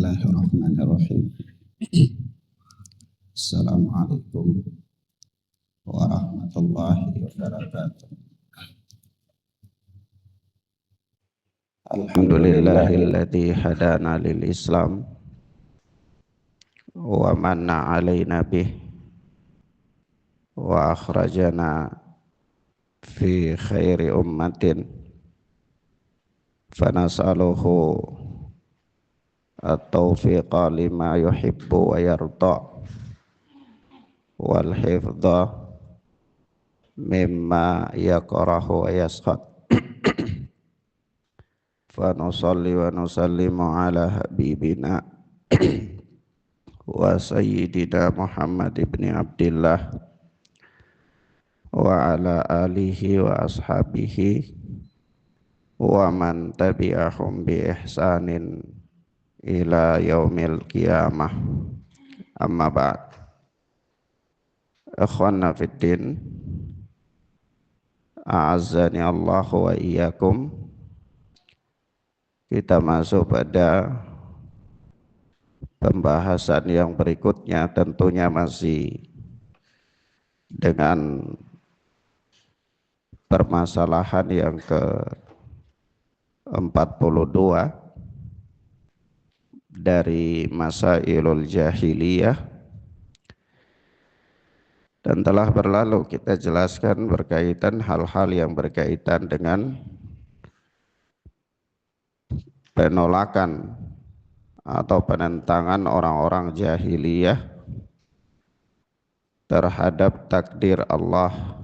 Bismillahirrahmanirrahim. Assalamualaikum warahmatullahi wabarakatuh. Alhamdulillahilladzi hadana lil Islam wa manna alaina bih wa akhrajana fi khairi ummatin fanas'aluhu at-taufiqa lima yuhibbu wa yarda wal hifdha mimma yakrahu wa yaskhad. Fa nusalli wa nusallimu ala habibina wa sayyidina Muhammad ibn Abdillah wa ala alihi wa ashabihi wa man tabi'ahum bi ihsanin ila yaumil qiyamah. Amma ba'd. Ikhwanna fiddin, a'azzani Allah wa iyyakum. Kita masuk pada pembahasan yang berikutnya, tentunya masih dengan permasalahan yang ke-42 dari Masailul Jahiliyah, dan telah berlalu kita jelaskan berkaitan hal-hal yang berkaitan dengan penolakan atau penentangan orang-orang jahiliyah terhadap takdir Allah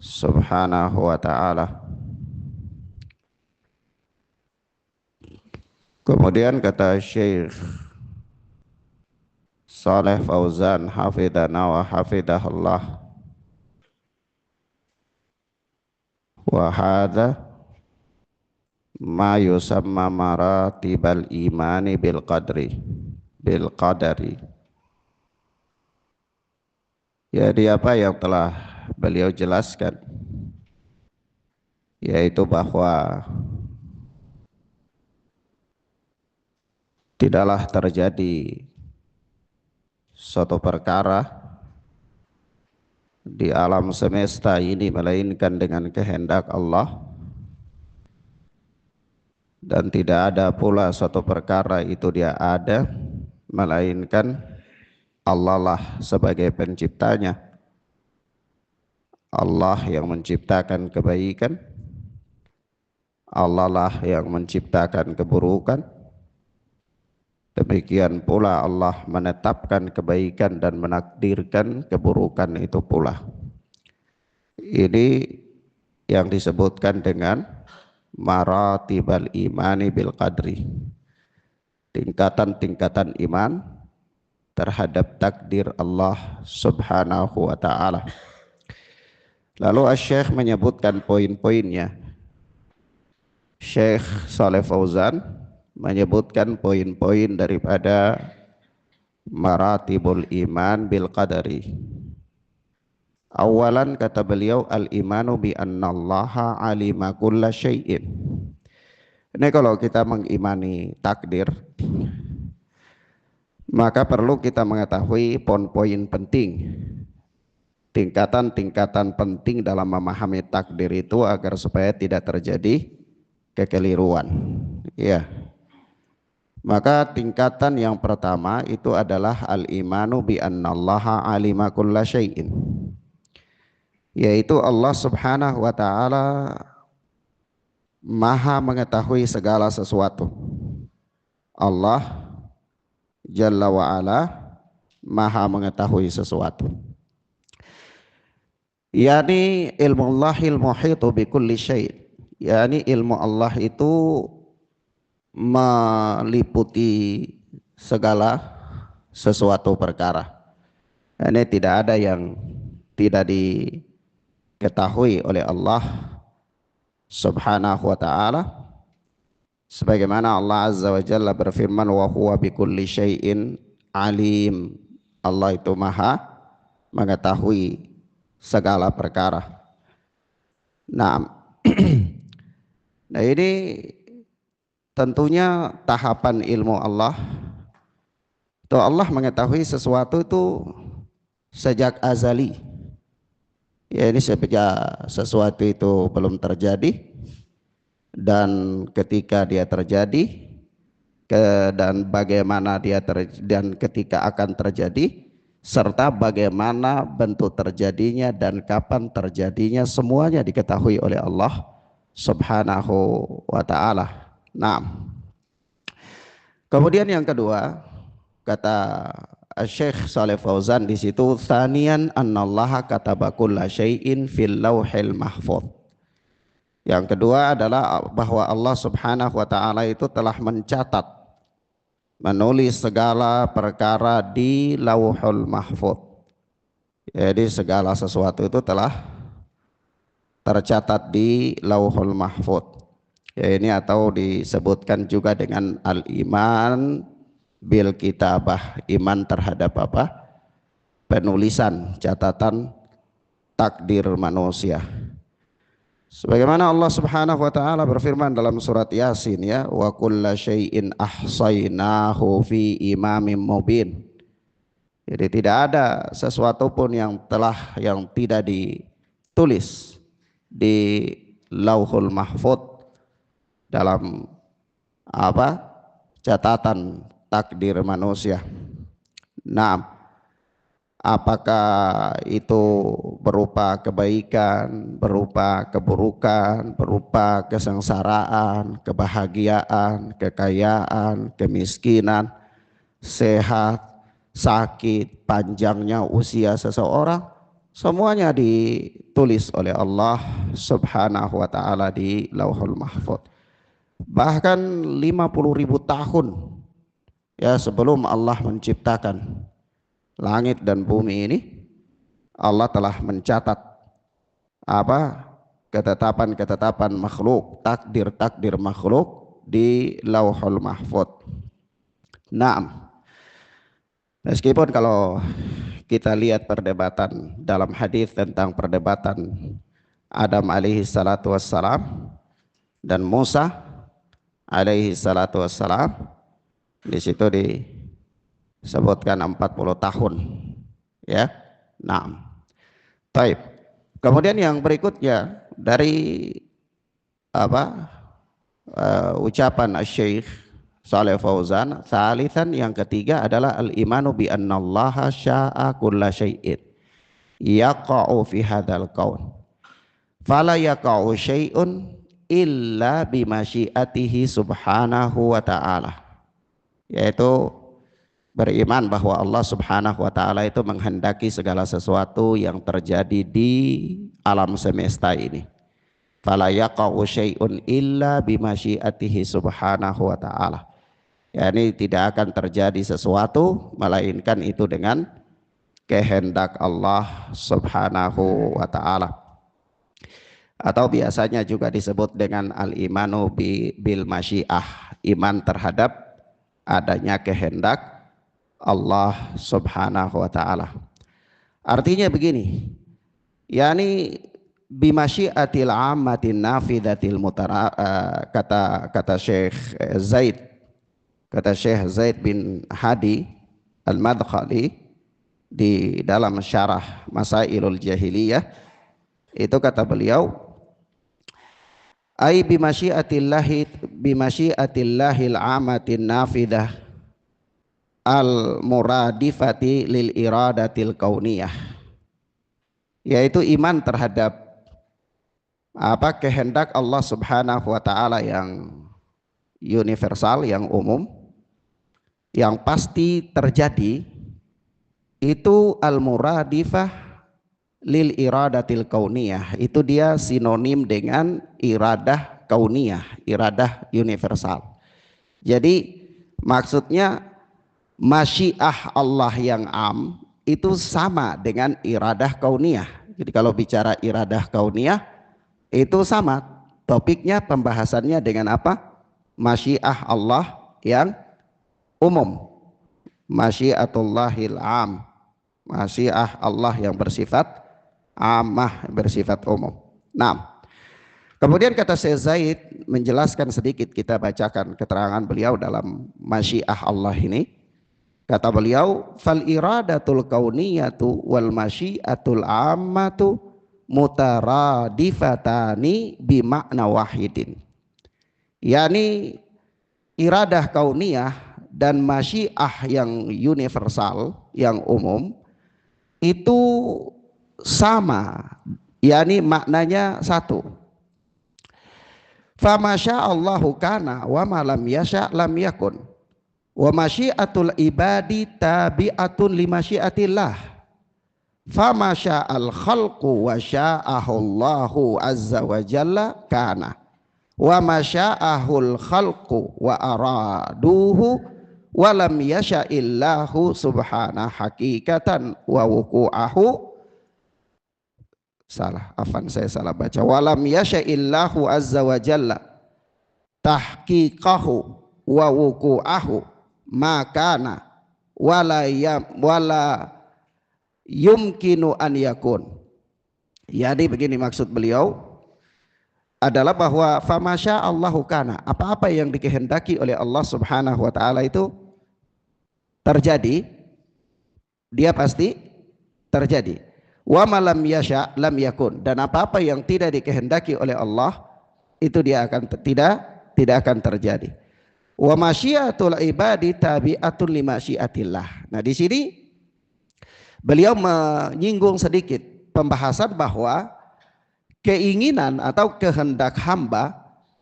Subhanahu wa ta'ala. Kemudian kata Syekh Shalih Fauzan hafidhana wa hafidhahullah, wa hadha ma yusamma maratibal imani bil qadari. Jadi apa yang telah beliau jelaskan, yaitu bahwa tidaklah terjadi suatu perkara di alam semesta ini melainkan dengan kehendak Allah, dan tidak ada pula suatu perkara itu dia ada melainkan Allah lah sebagai penciptanya. Allah yang menciptakan kebaikan, Allah lah yang menciptakan keburukan. Demikian pula Allah menetapkan kebaikan dan menakdirkan keburukan itu pula. Ini yang disebutkan dengan maratibal imani bil qadri, tingkatan-tingkatan iman terhadap takdir Allah Subhanahu wa ta'ala. Lalu Syekh menyebutkan poin-poinnya. Syekh Shalih Fauzan menyebutkan poin-poin daripada maratibul iman bil qadari. Awalan kata beliau, al-imanu bi annallaha alima kulla syai'in. Ini kalau kita mengimani takdir, maka perlu kita mengetahui poin-poin penting, tingkatan-tingkatan penting dalam memahami takdir itu agar supaya tidak terjadi kekeliruan. Ya. Maka tingkatan yang pertama itu adalah al-imanu bi annallaha alima kulla syai'in, yaitu Allah Subhanahu wa ta'ala maha mengetahui segala sesuatu. Allah Jalla wa ala maha mengetahui sesuatu. Yani ilmu Allahil muhitu bi kulli syai', yani ilmu Allah itu meliputi segala sesuatu perkara. Ini tidak ada yang tidak diketahui oleh Allah Subhanahu wa ta'ala, sebagaimana Allah Azza wa Jalla berfirman, wa huwa bi kulli syai'in alim. Allah itu maha mengetahui segala perkara. Nah, nah ini tentunya tahapan ilmu Allah. Itu Allah mengetahui sesuatu itu sejak azali. Ya, ini sejak sesuatu itu belum terjadi, dan ketika dia terjadi, dan bagaimana dan ketika akan terjadi, serta bagaimana bentuk terjadinya dan kapan terjadinya, semuanya diketahui oleh Allah Subhanahu wa ta'ala. Nah, kemudian yang kedua, kata Syekh Saleh Fauzan di situ, tsaniyan annallaha kataba kulla syai'in fil lauhil mahfuz. Yang kedua adalah bahwa Allah Subhanahu wa taala itu telah mencatat, menulis segala perkara di Lauhul Mahfuz. Jadi segala sesuatu itu telah tercatat di Lauhul Mahfuz. Ya, ini atau disebutkan juga dengan al-iman bil kitabah, iman terhadap apa? Penulisan, catatan takdir manusia. Sebagaimana Allah Subhanahu wa taala berfirman dalam surat Yasin, ya, wa kulla syai'in ahsainahu fi imamin mubin. Jadi tidak ada sesuatu pun yang tidak ditulis di Lauhul Mahfuz dalam apa? Catatan takdir manusia. Nah, apakah itu berupa kebaikan, berupa keburukan, berupa kesengsaraan, kebahagiaan, kekayaan, kemiskinan, sehat, sakit, panjangnya usia seseorang, semuanya ditulis oleh Allah Subhanahu wa taala di Lauhul Mahfuz. Bahkan 50.000 tahun ya sebelum Allah menciptakan langit dan bumi ini, Allah telah mencatat apa? Ketetapan-ketetapan makhluk, takdir-takdir makhluk di Lauhul Mahfuz. Nah, meskipun kalau kita lihat perdebatan dalam hadis tentang perdebatan Adam alaihi salatu wassalam dan Musa alaihi salatu wassalam, di situ disebutkan 40 tahun, ya. Nah, baik. Kemudian yang berikutnya dari ucapan Syekh Saleh Fauzan, salisan, yang ketiga adalah al-imanu bi annallaha syaa kulla syai'in yaqa'u fi hadzal kaun fala yaqa'u syai'un illa bi masyiatihi subhanahu wa ta'ala, yaitu beriman bahwa Allah Subhanahu wa taala itu menghendaki segala sesuatu yang terjadi di alam semesta ini. Fala yaqa'u syai'un illa bi masyiatihi subhanahu wa taala. Yani tidak akan terjadi sesuatu melainkan itu dengan kehendak Allah Subhanahu wa taala. Atau biasanya juga disebut dengan al-imanu bil masyiah, iman terhadap adanya kehendak Allah Subhanahu wa taala. Artinya begini, yakni bimasyiatil ammatin nafidatil kata Syekh Zaid bin Hadi Al-Madkhali di dalam syarah Masailul Jahiliyah, itu kata beliau, ai bimasyiatillahil ammatin nafidah al-muradifati lil iradatil kauniyah, yaitu iman terhadap kehendak Allah Subhanahu wa taala yang universal, yang umum, yang pasti terjadi, itu al-muradifah lil iradatil kauniyah, itu dia sinonim dengan iradah kauniyah, iradah universal. Jadi maksudnya masyiah Allah yang am itu sama dengan iradah kauniyah. Jadi kalau bicara iradah kauniyah itu sama topiknya, pembahasannya dengan apa? Masyiah Allah yang umum, masyiatullahil am, masyiah Allah yang bersifat amah, bersifat umum. Nah, Kemudian kata Syekh Zaid menjelaskan sedikit, kita bacakan keterangan beliau dalam Masyiah Allah ini. Kata beliau, fal iradatul kauniyatu wal masyiatul ammatu mutaradifatani bimakna wahidin. Yani iradah kauniyah dan masyiah yang universal, yang umum, itu sama, yani maknanya satu. Fama sya'allahu kana wa ma lam yasha' lam yakun. Wa masyiatul ibadi tabi'atun li masyiatillah. Fama sya'al khalqu wa sya'ahullahu azza wa jalla kana. Wa ma sya'ahul khalqu wa araduhu wa lam yasha'illahu subhanahu hakikatan wa wuku'ahu. Salah, afan saya salah baca. Walam yasha'illahu azza wa jalla tahqiqahu wa wuku'ahu makana wala yumkinu an yakun. Jadi begini maksud beliau adalah bahwa famasya Allahu kana, apa-apa yang dikehendaki oleh Allah Subhanahu wa taala itu terjadi, dia pasti terjadi. Wa malam yasha lam yakun, dan apa-apa yang tidak dikehendaki oleh Allah itu dia akan tidak akan terjadi. Wa masyiatul ibadi tabi'atun li masyiatillah. Nah, di sini beliau menyinggung sedikit pembahasan bahwa keinginan atau kehendak hamba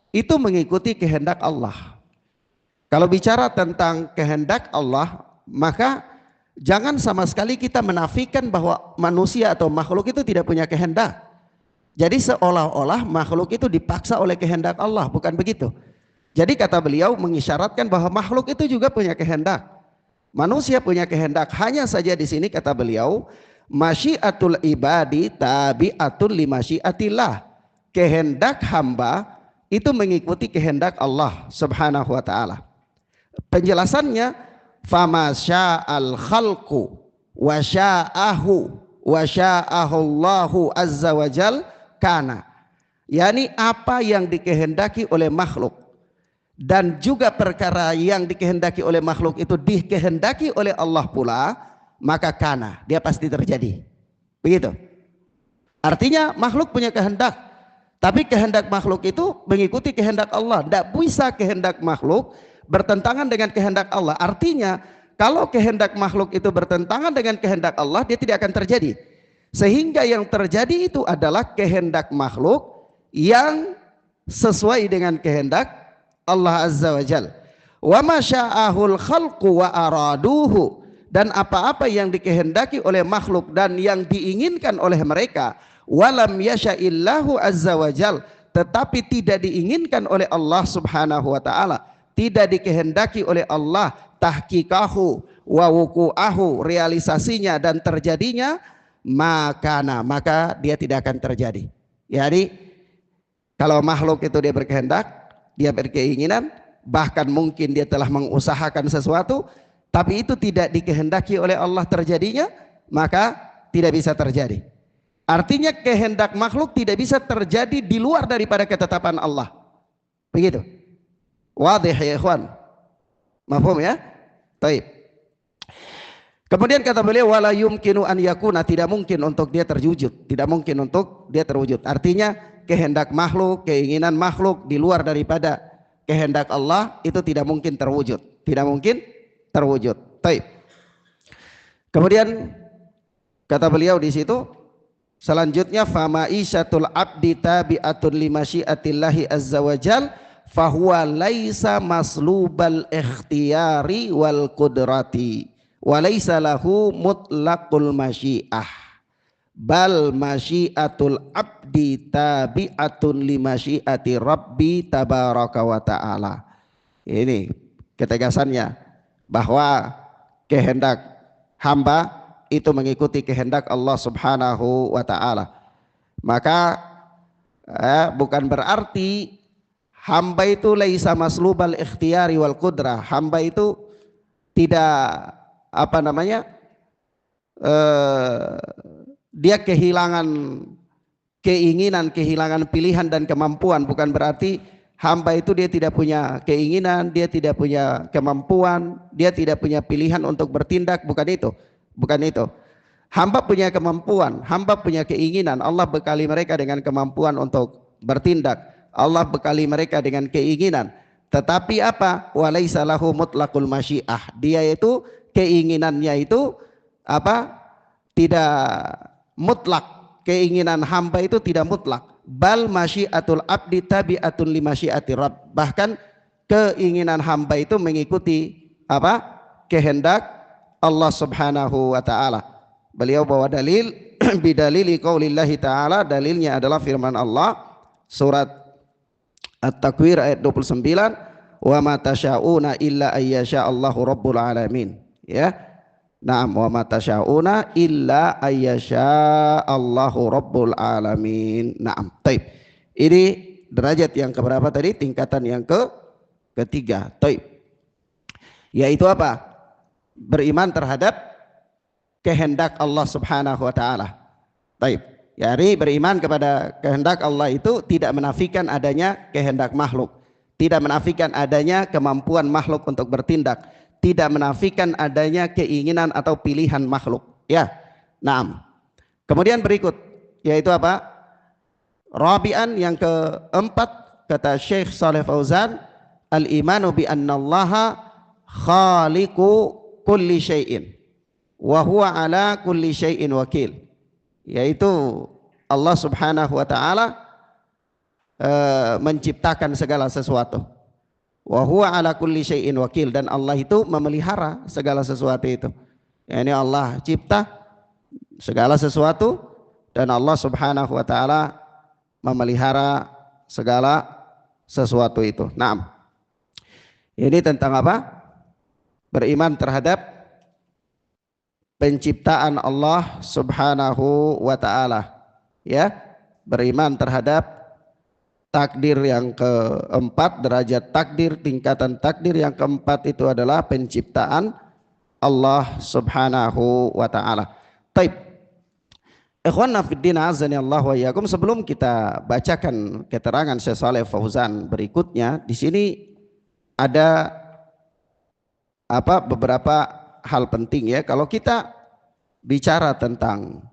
itu mengikuti kehendak Allah. Kalau bicara tentang kehendak Allah, maka jangan sama sekali kita menafikan bahwa manusia atau makhluk itu tidak punya kehendak. Jadi seolah-olah makhluk itu dipaksa oleh kehendak Allah, bukan begitu. Jadi kata beliau mengisyaratkan bahwa makhluk itu juga punya kehendak. Manusia punya kehendak, hanya saja di sini kata beliau masyiatul ibadi tabi'atul li masyiatillah. Kehendak hamba itu mengikuti kehendak Allah Subhanahu wa taala. Penjelasannya fama sya'al khalqu wa sya'ahu wa sya'ahullahu azza wa jal kana, yani apa yang dikehendaki oleh makhluk dan juga perkara yang dikehendaki oleh makhluk itu dikehendaki oleh Allah pula, maka kana, dia pasti terjadi. Begitu. Artinya makhluk punya kehendak, tapi kehendak makhluk itu mengikuti kehendak Allah. Tidak bisa kehendak makhluk bertentangan dengan kehendak Allah. Artinya kalau kehendak makhluk itu bertentangan dengan kehendak Allah, dia tidak akan terjadi. Sehingga yang terjadi itu adalah kehendak makhluk yang sesuai dengan kehendak Allah azza wa jal. Wa ma sya'ahul khalqu wa araduhu, dan apa-apa yang dikehendaki oleh makhluk dan yang diinginkan oleh mereka, walam yasha'illahu azza wa jal, tetapi tidak diinginkan oleh Allah subhanahu wa ta'ala, tidak dikehendaki oleh Allah tahqiqahu wa wuku'ahu, realisasinya dan terjadinya, maka dia tidak akan terjadi. Jadi kalau makhluk itu dia berkehendak, dia berkeinginan, bahkan mungkin dia telah mengusahakan sesuatu, tapi itu tidak dikehendaki oleh Allah terjadinya, maka tidak bisa terjadi. Artinya kehendak makhluk tidak bisa terjadi di luar daripada ketetapan Allah. Begitu. Wadih ya ikhwan. Mafhum ya? Taib. Kemudian kata beliau wala yumkinu an yakuna, tidak mungkin untuk dia terwujud, tidak mungkin untuk dia terwujud. Artinya kehendak makhluk, keinginan makhluk di luar daripada kehendak Allah itu tidak mungkin terwujud, tidak mungkin terwujud. Taib. Kemudian kata beliau di situ selanjutnya fama isyatul abdi tabi'atun li masyiatillahi azza wajal fahuwa laisa maslubal ikhtiyari wal qudrati wa laisa lahu mutlaqul masyiah bal masyiatul abdi tabi'atun li masyiati rabbi tabaraka wa ta'ala. Ini ketegasannya bahwa kehendak hamba itu mengikuti kehendak Allah subhanahu wa ta'ala. Maka bukan berarti hamba itu laisa maslubal ikhtiyari wal qudrah, hamba itu tidak dia kehilangan keinginan, kehilangan pilihan dan kemampuan. Bukan berarti hamba itu dia tidak punya keinginan, dia tidak punya kemampuan, dia tidak punya pilihan untuk bertindak. Bukan itu, bukan itu. Hamba punya kemampuan, hamba punya keinginan. Allah bekali mereka dengan kemampuan untuk bertindak. Allah bekali mereka dengan keinginan. Tetapi apa? Walaisa lahu mutlaqul masyiah. Dia itu keinginannya itu apa? Tidak mutlak. Keinginan hamba itu tidak mutlak. Bal masyiatul abdi tabi'atun li masyiati rabb. Bahkan keinginan hamba itu mengikuti apa? Kehendak Allah Subhanahu wa taala. Beliau bawa dalil bidalili qaulillahi ta'ala, dalilnya adalah firman Allah surat At-Takwir ayat 29, wa ma tasyauna illa ayyasha Allahu rabbul alamin. Ya. Naam, wa ma tasyauna illa ayyasha Allahu rabbul alamin. Naam. Baik. Ini derajat yang keberapa tadi? Tingkatan yang ketiga. Baik. Yaitu apa? Beriman terhadap kehendak Allah Subhanahu wa taala. Baik. Jadi beriman kepada kehendak Allah itu tidak menafikan adanya kehendak makhluk, tidak menafikan adanya kemampuan makhluk untuk bertindak, tidak menafikan adanya keinginan atau pilihan makhluk. Ya. Naam. Kemudian berikut yaitu apa? Rabi'an, yang keempat, kata Syekh Shalih Fauzan, al-imanu bi annallaha khaliqu kulli syai'in wa huwa ala kulli syai'in wakil. Yaitu Allah Subhanahu wa taala menciptakan segala sesuatu. Wa huwa ala kulli syai'in wakil, dan Allah itu memelihara segala sesuatu itu. Yani Allah cipta segala sesuatu dan Allah Subhanahu wa taala memelihara segala sesuatu itu. Naam. Ini tentang apa? Beriman terhadap penciptaan Allah Subhanahu wa taala. Ya, beriman terhadap takdir yang keempat, derajat takdir, tingkatan takdir yang keempat itu adalah penciptaan Allah Subhanahu wa taala. Baik. Ikhwanna fiddin azani Allah wa iyyakum, sebelum kita bacakan keterangan Syekh Shalih Fauzan berikutnya, di sini ada beberapa hal penting ya. Kalau kita bicara tentang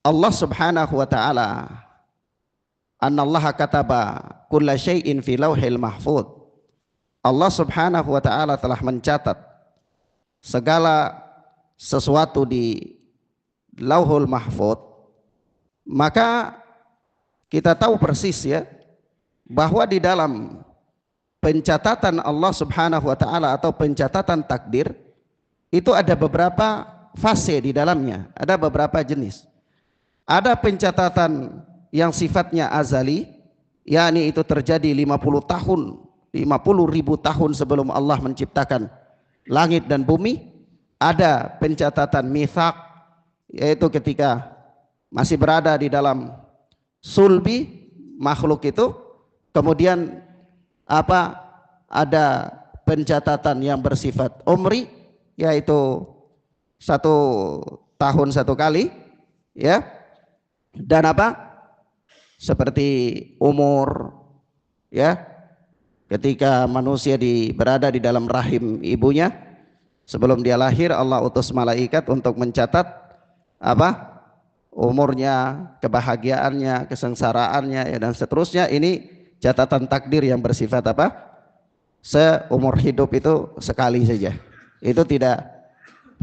Allah Subhanahu wa taala, annallaha kataba kulla syai'in fi lauhil mahfuz. Allah Subhanahu wa taala telah mencatat segala sesuatu di Lauhul Mahfuz. Maka kita tahu persis ya bahwa di dalam pencatatan Allah Subhanahu wa taala atau pencatatan takdir itu ada beberapa fase di dalamnya, ada beberapa jenis. Ada pencatatan yang sifatnya azali, yakni itu terjadi 50 tahun, 50.000 tahun sebelum Allah menciptakan langit dan bumi. Ada pencatatan mitsaq, yaitu ketika masih berada di dalam sulbi makhluk itu, kemudian ada pencatatan yang bersifat umri, yaitu 1 tahun 1 kali, ya. Dan seperti umur, ya, ketika manusia berada di dalam rahim ibunya, sebelum dia lahir Allah utus malaikat untuk mencatat umurnya, kebahagiaannya, kesengsaraannya, ya, dan seterusnya. Ini catatan takdir yang bersifat seumur hidup itu sekali saja. Itu tidak,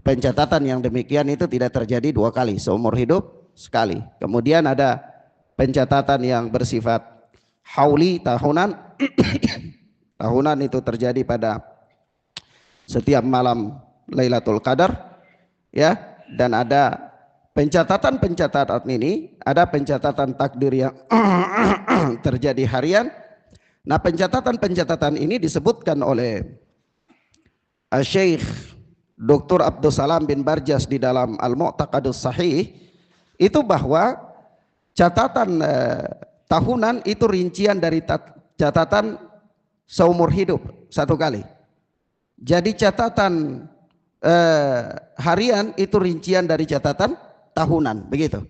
pencatatan yang demikian itu tidak terjadi 2 kali, seumur hidup sekali. Kemudian ada pencatatan yang bersifat hauli, tahunan. Tahunan itu terjadi pada setiap malam Lailatul Qadar, ya. Dan ada pencatatan ini, ada pencatatan takdir yang terjadi harian. Nah, pencatatan ini disebutkan oleh Syekh Dr. Abdul Salam bin Barjas di dalam Al-Mu'taqadus Sahih, itu bahwa catatan tahunan itu rincian dari catatan seumur hidup 1 kali. Jadi catatan harian itu rincian dari catatan tahunan, begitu.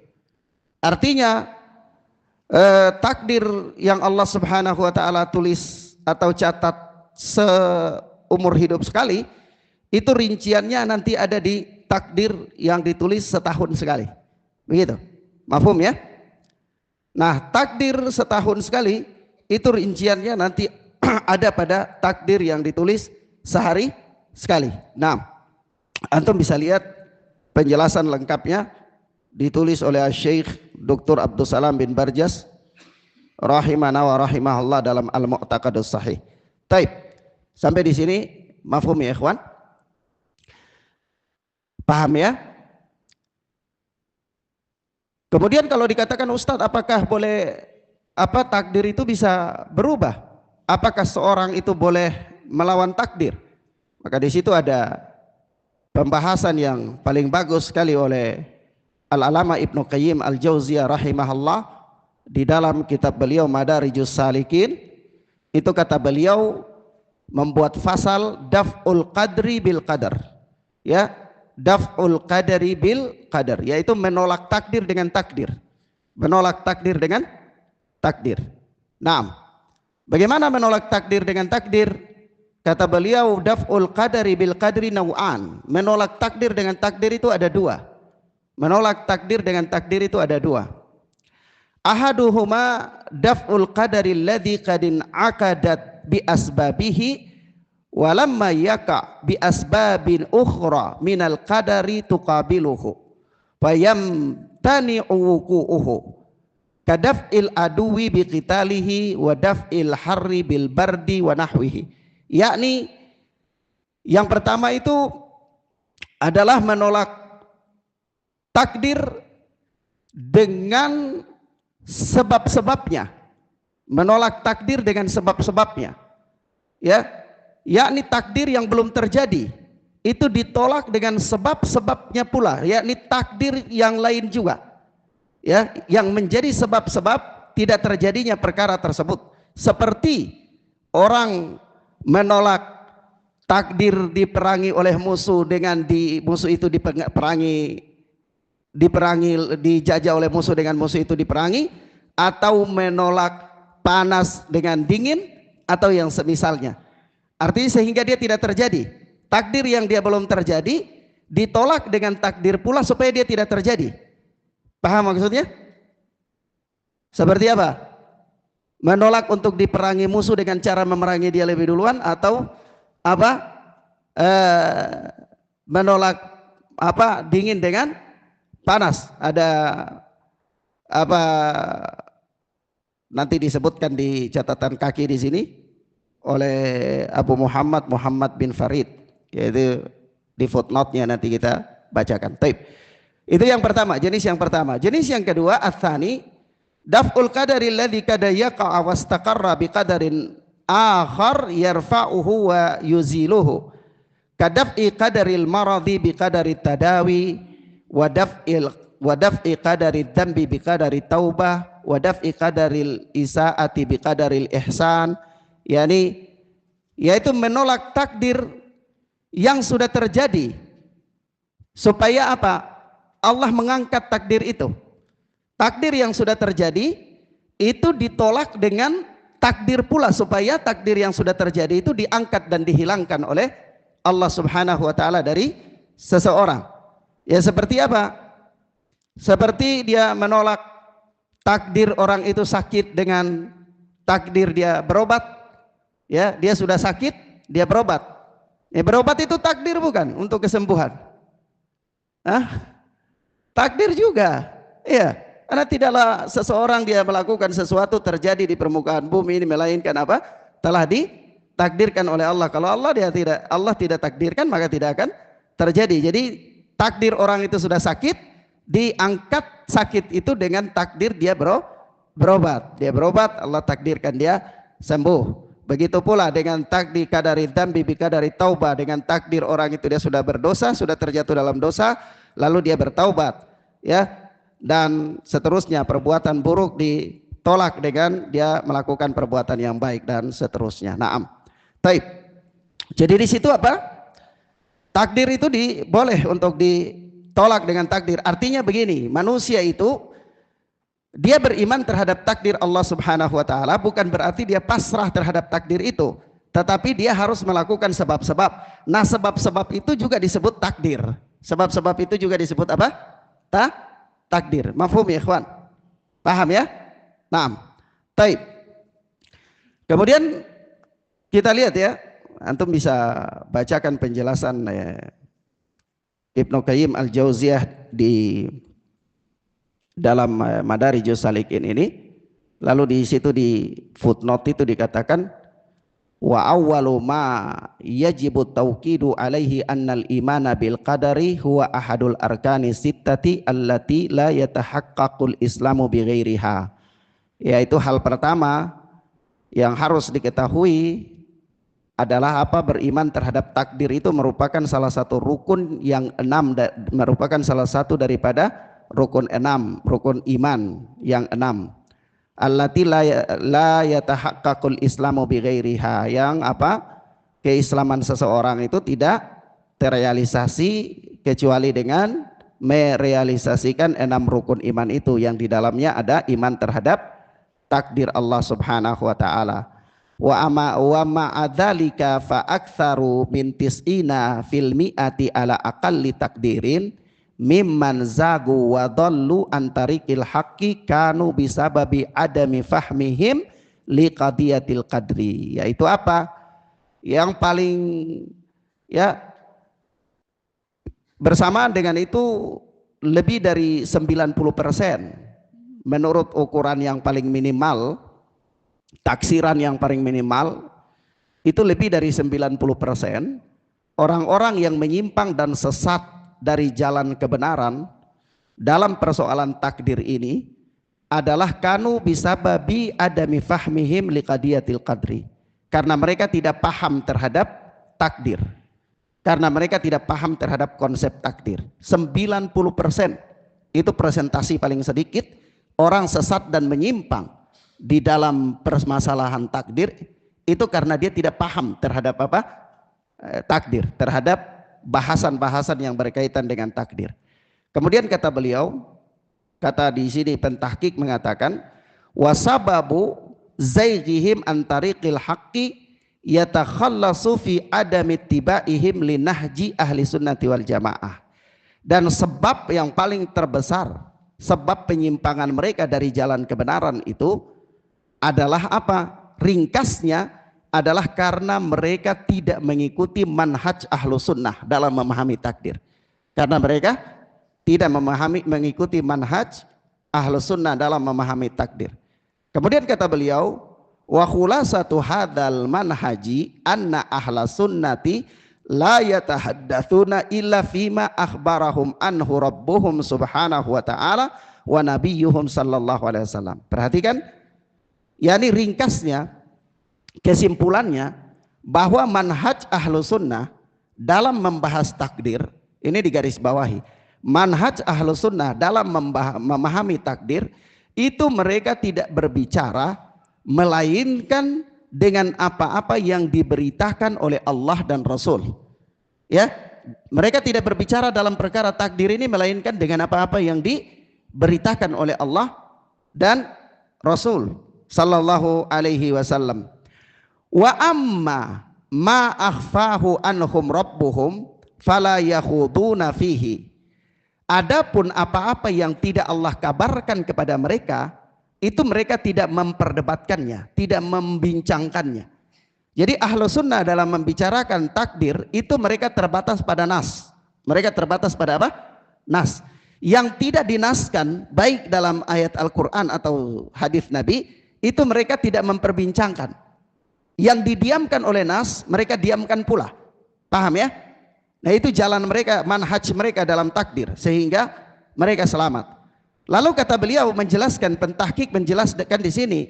Artinya takdir yang Allah Subhanahu wa taala tulis atau catat seumur hidup sekali, itu rinciannya nanti ada di takdir yang ditulis setahun sekali. Begitu. Mafhum ya? Nah, takdir setahun sekali itu rinciannya nanti ada pada takdir yang ditulis sehari sekali. Nah, antum bisa lihat penjelasan lengkapnya ditulis oleh Syekh Dr. Abdul Salam bin Barjas rahimana wa rahimahullah dalam Al-Mu'taqadus Sahih. Taib. Sampai di sini mafhum ya ikhwan? Paham ya? Kemudian kalau dikatakan Ustadz, apakah boleh takdir itu bisa berubah? Apakah seorang itu boleh melawan takdir? Maka di situ ada pembahasan yang paling bagus sekali oleh Al-Alama Ibnu Qayyim Al-Jauziyah rahimahullah di dalam kitab beliau Madarijus Salikin. Itu kata beliau membuat fasal daf'ul qadri bil qadar. Ya, daf'ul qadari bil qadar, yaitu menolak takdir dengan takdir. Menolak takdir dengan takdir. Nah, bagaimana menolak takdir dengan takdir? Kata beliau, daf'ul qadari bil qadri naw'an. Menolak takdir dengan takdir itu ada dua. Menolak takdir dengan takdir itu ada dua. Ahaduhuma daf'ul qadari alladhi qadin aqadat bi asbabihi walamma yaka bi asbabin ukhra minal qadari tuqabiluhu fayamtani'u wuqu'uhu kadaf'il aduwi bi qitalihi wa daf'il harri bil bardi wa nahwihi. Yakni yang pertama itu adalah menolak takdir dengan sebab-sebabnya. Menolak takdir dengan sebab-sebabnya. Ya, yakni takdir yang belum terjadi itu ditolak dengan sebab-sebabnya pula, yakni takdir yang lain juga. Ya, yang menjadi sebab-sebab tidak terjadinya perkara tersebut. Seperti orang menolak takdir diperangi oleh musuh dengan musuh itu dijajah oleh musuh dengan musuh itu diperangi, atau menolak panas dengan dingin atau yang semisalnya. Artinya sehingga dia tidak terjadi. Takdir yang dia belum terjadi ditolak dengan takdir pula supaya dia tidak terjadi. Paham maksudnya? Seperti apa? Menolak untuk diperangi musuh dengan cara memerangi dia lebih duluan, atau menolak dingin dengan panas. Ada nanti disebutkan di catatan kaki di sini oleh Abu Muhammad bin Farid, yaitu di footnote-nya nanti kita bacakan. Taib. Itu yang pertama, jenis yang pertama. Jenis yang kedua, ats-tsani daf'ul qadari alladzi kada yaqa'a wastaqarra biqadarin akhar yarfa'uhu wa yuziluhu kadaf'i qadaril maradi biqadari tadawi wa daf'i qadari dzambi biqadari taubah wa daf'i qadaril isaati biqadaril ihsan. Yaitu menolak takdir yang sudah terjadi supaya apa? Allah mengangkat takdir itu. Takdir yang sudah terjadi itu ditolak dengan takdir pula supaya takdir yang sudah terjadi itu diangkat dan dihilangkan oleh Allah Subhanahu wa taala dari seseorang. Ya, seperti apa? Seperti dia menolak takdir orang itu sakit dengan takdir dia berobat. Ya, dia sudah sakit, dia berobat. Ya, berobat itu takdir bukan untuk kesembuhan? Takdir juga. Ya, karena tidaklah seseorang dia melakukan sesuatu terjadi di permukaan bumi ini melainkan apa? Telah ditakdirkan oleh Allah. Kalau Allah tidak takdirkan, maka tidak akan terjadi. Jadi takdir orang itu sudah sakit, diangkat sakit itu dengan takdir dia berobat. Dia berobat, Allah takdirkan dia sembuh. Begitu pula dengan takdir kadari dzambi bi kadari taubah, dengan takdir orang itu dia sudah berdosa, sudah terjatuh dalam dosa, lalu dia bertaubat, ya, dan seterusnya. Perbuatan buruk ditolak dengan dia melakukan perbuatan yang baik dan seterusnya. Naam. Taib. Jadi di situ apa? Takdir itu boleh untuk tolak dengan takdir. Artinya begini, manusia itu dia beriman terhadap takdir Allah Subhanahu wa taala bukan berarti dia pasrah terhadap takdir itu, tetapi dia harus melakukan sebab-sebab. Nah, sebab-sebab itu juga disebut takdir. Sebab-sebab itu juga disebut apa? Takdir. Mafhum ya, ikhwan? Paham ya? Naam. Taib. Kemudian kita lihat ya, antum bisa bacakan penjelasan Ibnu Qayyim Al-Jauziyah di dalam Madarijus Salikin ini. Lalu di situ di footnote itu dikatakan wa awwalu ma yajibu tauqidu alaihi annal imana bil qadari huwa ahadul arkani sittati allati la yatahaqqaqul islamu bighairiha. Yaitu hal pertama yang harus diketahui adalah apa? Beriman terhadap takdir itu merupakan salah satu rukun yang 6, merupakan salah satu daripada rukun 6, rukun iman yang 6. Allati la yatahaqqaqul islamu bighairiha, yang apa? Keislaman seseorang itu tidak terrealisasi kecuali dengan merealisasikan 6 rukun iman itu, yang di dalamnya ada iman terhadap takdir Allah Subhanahu wa taala. Wa ma'adzalika fa aktsaru min tis'ina fil mi'ati ala aqalli takdirin mimman zagu wa dhallu an tariqil haqqi kanu bisababi adami fahmihim liqadiyatil qadri. Yaitu apa? Yang paling ya bersamaan dengan itu lebih dari 90% menurut ukuran yang paling minimal, taksiran yang paling minimal itu lebih dari 90% orang-orang yang menyimpang dan sesat dari jalan kebenaran dalam persoalan takdir ini adalah kanu bisababi adami fahmihim liqadiyatil qadri, karena mereka tidak paham terhadap takdir, karena mereka tidak paham terhadap konsep takdir. 90% itu presentasi paling sedikit orang sesat dan menyimpang di dalam permasalahan takdir itu karena dia tidak paham terhadap apa? Takdir, terhadap bahasan-bahasan yang berkaitan dengan takdir. Kemudian kata beliau, kata di sini pentahqiq mengatakan wasababu zaygihim an tariqil haqqi yatakhallasu fi adami ittibaihim linahji ahli sunnati wal jamaah. Dan sebab yang paling terbesar, sebab penyimpangan mereka dari jalan kebenaran itu adalah apa? Ringkasnya adalah karena mereka tidak mengikuti manhaj ahlu sunnah dalam memahami takdir. Karena mereka tidak mengikuti manhaj ahlu sunnah dalam memahami takdir. Kemudian kata beliau, wa khulasatu hadzal manhaji anna ahla sunnati la yatahaddatsuna illa fima akhbarahum anhu rabbuhum subhanahu wa ta'ala wa nabiyyuhum sallallahu alaihi wasallam. Perhatikan, yakni ringkasnya, kesimpulannya bahwa manhaj ahlu sunnah dalam membahas takdir, ini digarisbawahi, manhaj ahlu sunnah dalam memahami takdir itu mereka tidak berbicara melainkan dengan apa-apa yang diberitakan oleh Allah dan Rasul. Ya, mereka tidak berbicara dalam perkara takdir ini melainkan dengan apa-apa yang diberitakan oleh Allah dan Rasul sallallahu alaihi wasallam. Wa amma ma akhfahu anhum rabbuhum fala yakhuduna fihi. Adapun apa-apa yang tidak Allah kabarkan kepada mereka, itu mereka tidak memperdebatkannya, tidak membincangkannya. Jadi ahlu sunnah dalam membicarakan takdir itu mereka terbatas pada nas. Mereka terbatas pada apa? Nas. Yang tidak dinaskan baik dalam ayat Al-Quran atau hadis Nabi itu mereka tidak memperbincangkan. Yang didiamkan oleh nas mereka diamkan pula. Paham ya? Nah itu jalan mereka, manhaj mereka dalam takdir sehingga mereka selamat. Lalu kata beliau menjelaskan, pentahqiq menjelaskan di sini,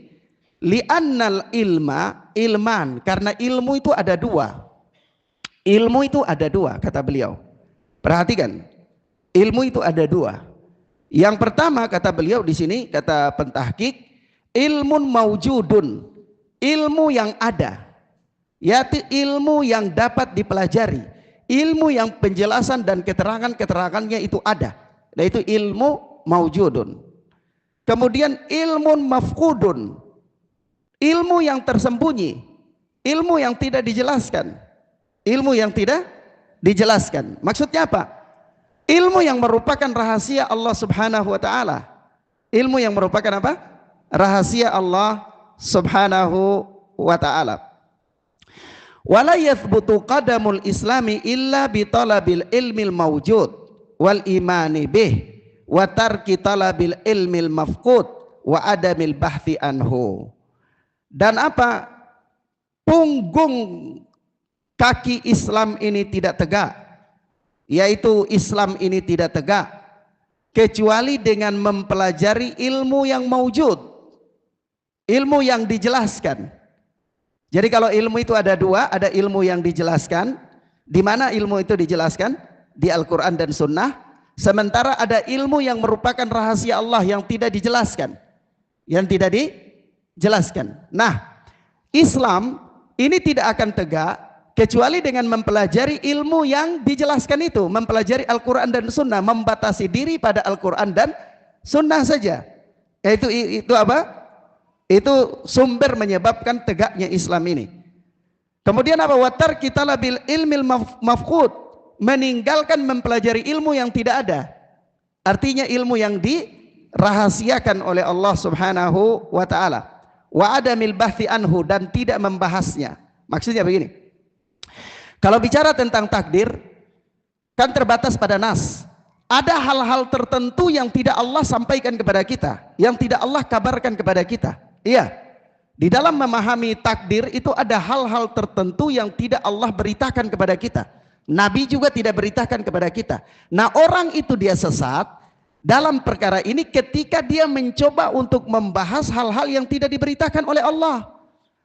li'annal ilma ilman, karena ilmu itu ada dua. Ilmu itu ada dua, kata beliau. Perhatikan, ilmu itu ada dua. Yang pertama kata beliau di sini, kata pentahqiq, ilmun maujudun, ilmu yang ada, yaitu ilmu yang dapat dipelajari, ilmu yang penjelasan dan keterangan-keterangannya itu ada, yaitu ilmu maujudun. Kemudian ilmu mafqudun, ilmu yang tersembunyi, ilmu yang tidak dijelaskan, ilmu yang tidak dijelaskan. Maksudnya apa? Ilmu yang merupakan rahasia Allah Subhanahu wa taala. Ilmu yang merupakan apa? Rahasia Allah Subhanahu wa taala. Wala yathbutu qadamul islami illa bi talabil ilmil mawjud wal imani bih wa tarki talabil ilmil mafqud wa adamil bahthi anhu. Dan apa? Punggung kaki Islam ini tidak tegak, yaitu Islam ini tidak tegak kecuali dengan mempelajari ilmu yang maujud, ilmu yang dijelaskan. Jadi kalau ilmu itu ada dua, ada ilmu yang dijelaskan. Di mana ilmu itu dijelaskan? Di Al-Quran dan Sunnah. Sementara ada ilmu yang merupakan rahasia Allah yang tidak dijelaskan, yang tidak dijelaskan. Nah, Islam ini tidak akan tegak kecuali dengan mempelajari ilmu yang dijelaskan itu, mempelajari Al-Quran dan Sunnah, membatasi diri pada Al-Quran dan Sunnah saja. Itu apa? Itu sumber menyebabkan tegaknya Islam ini. Kemudian apa? Watar kita labil ilmil mafqud, meninggalkan mempelajari ilmu yang tidak ada. Artinya ilmu yang dirahasiakan oleh Allah Subhanahu wa taala. Wa adamil bahthi anhu, dan tidak membahasnya. Maksudnya begini. Kalau bicara tentang takdir kan terbatas pada nas. Ada hal-hal tertentu yang tidak Allah sampaikan kepada kita, yang tidak Allah kabarkan kepada kita. Iya, di dalam memahami takdir itu ada hal-hal tertentu yang tidak Allah beritakan kepada kita. Nabi juga tidak beritakan kepada kita. Nah, orang itu dia sesat dalam perkara ini ketika dia mencoba untuk membahas hal-hal yang tidak diberitakan oleh Allah.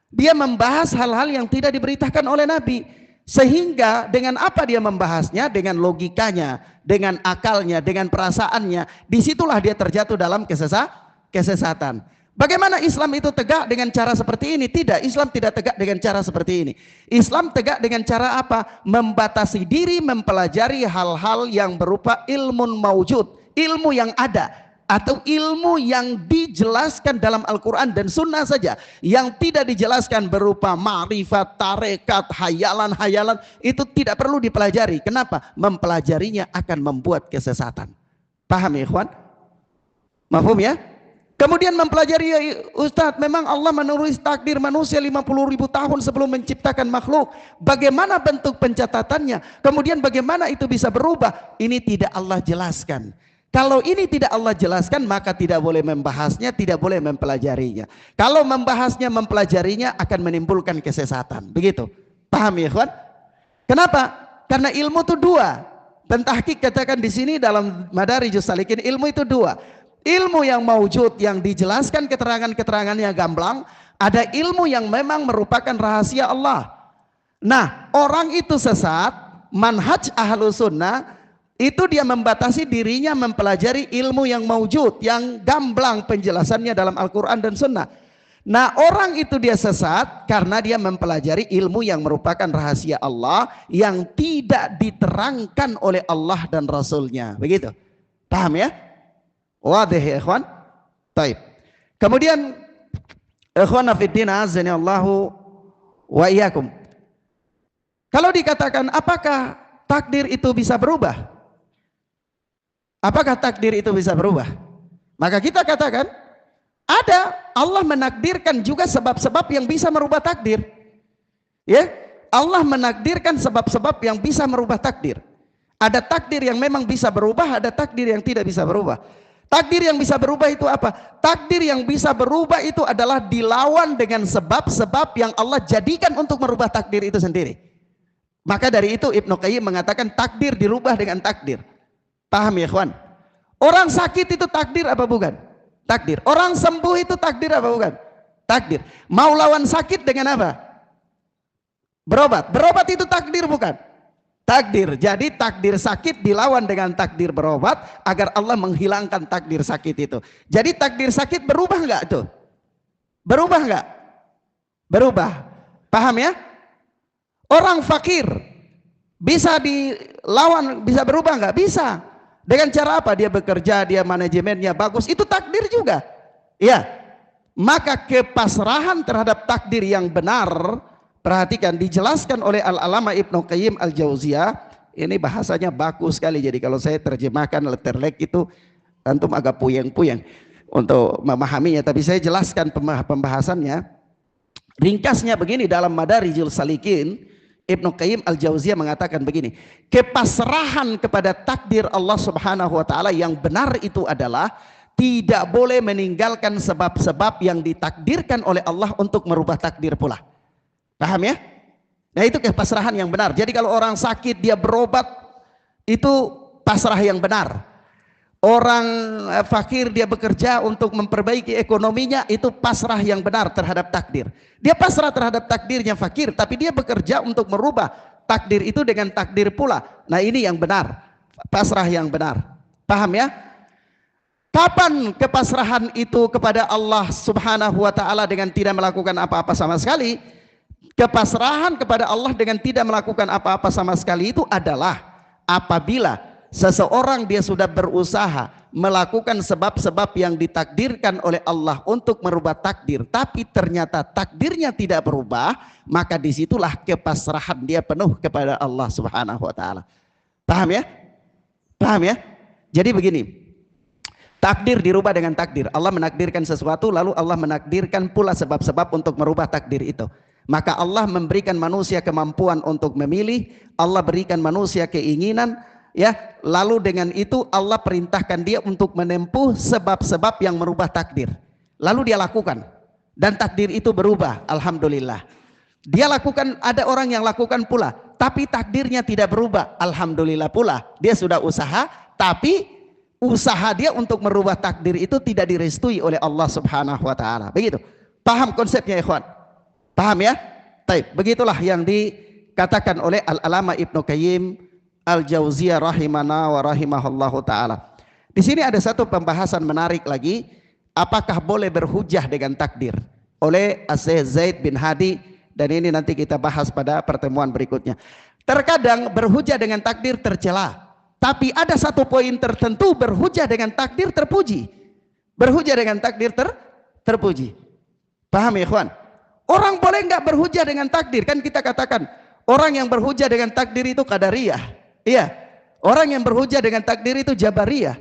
Dia membahas hal-hal yang tidak diberitakan oleh Nabi. Sehingga dengan apa dia membahasnya? Dengan logikanya, dengan akalnya, dengan perasaannya. Disitulah dia terjatuh dalam kesesatan. Bagaimana Islam itu tegak dengan cara seperti ini? Tidak, Islam tidak tegak dengan cara seperti ini. Islam tegak dengan cara apa? Membatasi diri, mempelajari hal-hal yang berupa ilmu maujud, ilmu yang ada, atau ilmu yang dijelaskan dalam Al-Quran dan Sunnah saja. Yang tidak dijelaskan berupa ma'rifat, tarekat, hayalan-hayalan, itu tidak perlu dipelajari. Kenapa? Mempelajarinya akan membuat kesesatan. Paham ya ikhwan? Mafhum ya? Kemudian mempelajari, ya Ustadz, memang Allah menulis takdir manusia 50.000 tahun sebelum menciptakan makhluk. Bagaimana bentuk pencatatannya? Kemudian bagaimana itu bisa berubah? Ini tidak Allah jelaskan. Kalau ini tidak Allah jelaskan, maka tidak boleh membahasnya, tidak boleh mempelajarinya. Kalau membahasnya, mempelajarinya akan menimbulkan kesesatan. Begitu. Paham ya, kawan? Kenapa? Karena ilmu itu dua. Pentahqiq katakan di sini dalam Madarijus Salikin, ilmu itu dua. Ilmu yang maujud, yang dijelaskan keterangan-keterangannya gamblang. Ada ilmu yang memang merupakan rahasia Allah. Nah, orang itu sesat, manhaj ahlu sunnah, itu dia membatasi dirinya mempelajari ilmu yang maujud, yang gamblang penjelasannya dalam Al-Quran dan Sunnah. Nah, orang itu dia sesat karena dia mempelajari ilmu yang merupakan rahasia Allah, yang tidak diterangkan oleh Allah dan Rasulnya. Begitu. Paham ya? Wadih ya ikhwan? Taib. Kemudian ikhwan fiddin azani Allahu wa iyyakum. Kalau dikatakan apakah takdir itu bisa berubah? Apakah takdir itu bisa berubah? Maka kita katakan ada. Allah menakdirkan juga sebab-sebab yang bisa merubah takdir. Ya, Allah menakdirkan sebab-sebab yang bisa merubah takdir. Ada takdir yang memang bisa berubah, ada takdir yang tidak bisa berubah. Takdir yang bisa berubah itu apa? Takdir yang bisa berubah itu adalah dilawan dengan sebab-sebab yang Allah jadikan untuk merubah takdir itu sendiri. Maka dari itu Ibnu Qayyim mengatakan takdir dirubah dengan takdir. Paham ya ikhwan? Orang sakit itu takdir apa bukan? Takdir. Orang sembuh itu takdir apa bukan? Takdir. Mau lawan sakit dengan apa? Berobat. Berobat itu takdir bukan? Takdir. Jadi takdir sakit dilawan dengan takdir berobat agar Allah menghilangkan takdir sakit itu. Jadi takdir sakit berubah enggak tuh? Berubah enggak? Berubah. Paham ya? Orang fakir Bisa dilawan, bisa berubah nggak? Bisa. Dengan cara apa? Dia bekerja, dia manajemennya bagus, itu takdir juga. Ya, maka kepasrahan terhadap takdir yang benar, perhatikan, dijelaskan oleh Al-Alama Ibnu Qayyim Al-Jauziyah. Ini bahasanya bagus sekali, jadi kalau saya terjemahkan letterlek itu antum agak puyeng-puyeng untuk memahaminya, tapi saya jelaskan pembahasannya. Ringkasnya begini, dalam Madarijul Salikin Ibnu Qayyim Al-Jauziyah mengatakan begini, kepasrahan kepada takdir Allah Subhanahu wa taala yang benar itu adalah tidak boleh meninggalkan sebab-sebab yang ditakdirkan oleh Allah untuk merubah takdir pula. Paham ya? Nah, itu kepasrahan yang benar. Jadi kalau orang sakit dia berobat, itu pasrah yang benar. Orang fakir dia bekerja untuk memperbaiki ekonominya, itu pasrah yang benar terhadap takdir. Dia pasrah terhadap takdirnya fakir, tapi dia bekerja untuk merubah takdir itu dengan takdir pula. Nah, ini yang benar, pasrah yang benar. Paham ya? Kapan kepasrahan itu kepada Allah Subhanahu wa taala dengan tidak melakukan apa-apa sama sekali? Kepasrahan kepada Allah dengan tidak melakukan apa-apa sama sekali itu adalah apabila seseorang dia sudah berusaha melakukan sebab-sebab yang ditakdirkan oleh Allah untuk merubah takdir, tapi ternyata takdirnya tidak berubah, maka disitulah kepasrahan dia penuh kepada Allah Subhanahu wa taala. Paham ya? Paham ya? Jadi begini, takdir dirubah dengan takdir. Allah menakdirkan sesuatu, lalu Allah menakdirkan pula sebab-sebab untuk merubah takdir itu. Maka Allah memberikan manusia kemampuan untuk memilih, Allah berikan manusia keinginan, ya, lalu dengan itu Allah perintahkan dia untuk menempuh sebab-sebab yang merubah takdir, lalu dia lakukan dan takdir itu berubah. Alhamdulillah, dia lakukan. Ada orang yang lakukan pula tapi takdirnya tidak berubah, alhamdulillah pula, dia sudah usaha tapi usaha dia untuk merubah takdir itu tidak direstui oleh Allah Subhanahu wa taala. Begitu. Paham konsepnya, ikhwan? Paham ya? Baik, begitulah yang dikatakan oleh Al-Alama Ibnu Qayyim Al-Jauziyah rahimana wa rahimahullahu taala. Di sini ada satu pembahasan menarik lagi, apakah boleh berhujah dengan takdir oleh Syekh Zaid bin Hadi, dan ini nanti kita bahas pada pertemuan berikutnya. Terkadang berhujah dengan takdir tercela, tapi ada satu poin tertentu berhujah dengan takdir terpuji. Berhujah dengan takdir terpuji. Paham ya, ikhwan? Orang boleh nggak berhujah dengan takdir? Kan kita katakan orang yang berhujah dengan takdir itu qadariyah. Iya, orang yang berhujah dengan takdir itu jabariyah.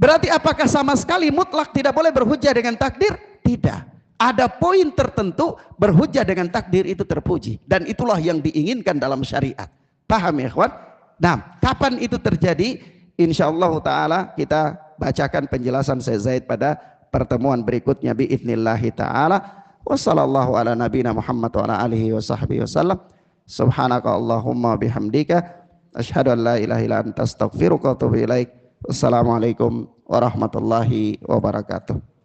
Berarti apakah sama sekali mutlak tidak boleh berhujah dengan takdir? Tidak. Ada poin tertentu berhujah dengan takdir itu terpuji, dan itulah yang diinginkan dalam syariat. Paham ya, ikhwan? Nah, kapan itu terjadi? Insyaallah taala kita bacakan penjelasan Syekh Zaid pada pertemuan berikutnya biidznillah taala. Wassallallahu ala nabiyina Muhammad wa ala alihi wa sahbihi wasallam. Subhanaka Allahumma bihamdika asyhadu an la ilaha illa anta astaghfiruka wa atubu ilaik. Wassalamualaikum warahmatullahi wabarakatuh.